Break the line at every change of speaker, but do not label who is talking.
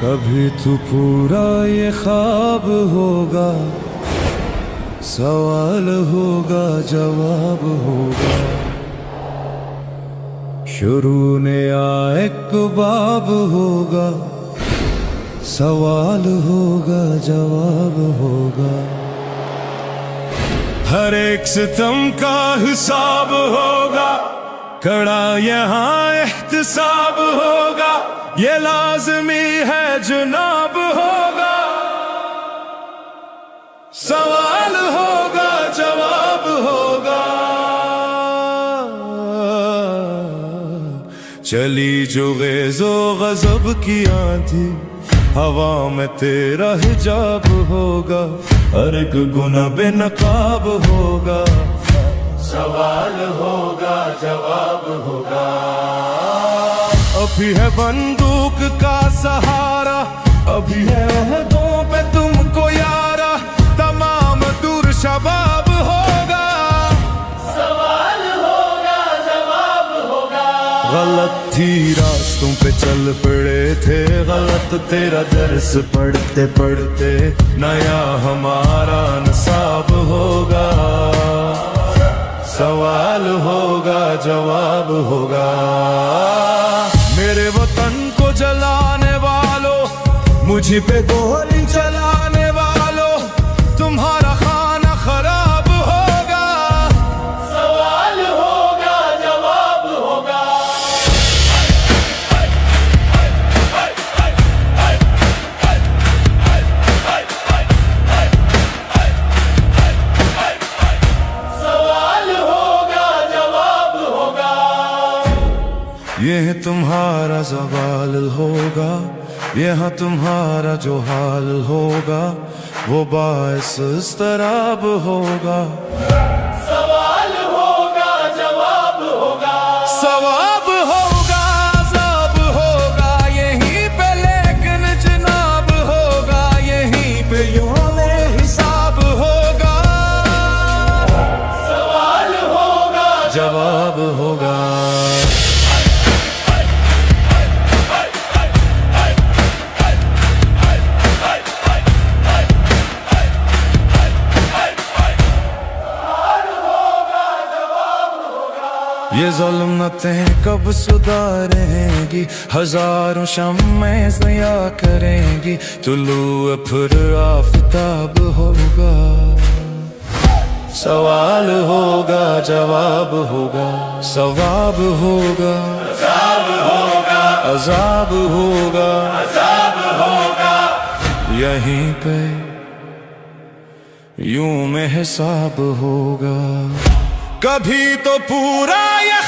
कभी तो पूरा ये ख्वाब होगा, सवाल होगा जवाब होगा, शुरू ने एक बाब होगा, सवाल होगा जवाब होगा, हर एक सितम का हिसाब होगा, कड़ा यहाँ एहतिसाब होगा, ये लाज़मी है जनाब होगा, सवाल होगा जवाब होगा, चली जो ग़ैज़ो ग़ज़ब की आंधी, हवा में तेरा हिजाब होगा, हर एक गुनाह बेनकाब होगा, सवाल होगा जवाब होगा। अभी है बंदूक का सहारा, अभी है अहदों पे तुमको यारा, तमाम दूर शबाब होगा, सवाल होगा जवाब होगा। गलत थी रास्तों पे चल पड़े थे, गलत तेरा दर्स पढ़ते पढ़ते, नया हमारा नसाब होगा, सवाल होगा जवाब होगा। मेरे वतन को जलाने वालों, मुझे पे गोली चलाने वालों, तुम्हारा खाना खराब होगा, सवाल होगा जवाब होगा। ये तुम्हारा सवाल होगा, यहाँ तुम्हारा जो हाल होगा, वो बाइस इस्तराब होगा, सवाल होगा जवाब होगा, सवाब होगा अज़ाब होगा, यहीं पे लेकिन जनाब होगा, यहीं पे यौम हिसाब होगा, सवाल होगा जवाब होगा। ये ज़ुल्मतें कब सुधारेंगी, हजारों शम्में ज़िया करेंगी, तुलू फिर आफ़ताब होगा, सवाल होगा जवाब होगा, सवाब होगा अज़ाब होगा, अज़ाब होगा अज़ाब होगा, यहीं पे यूं में हिसाब होगा, कभी तो पूरा ये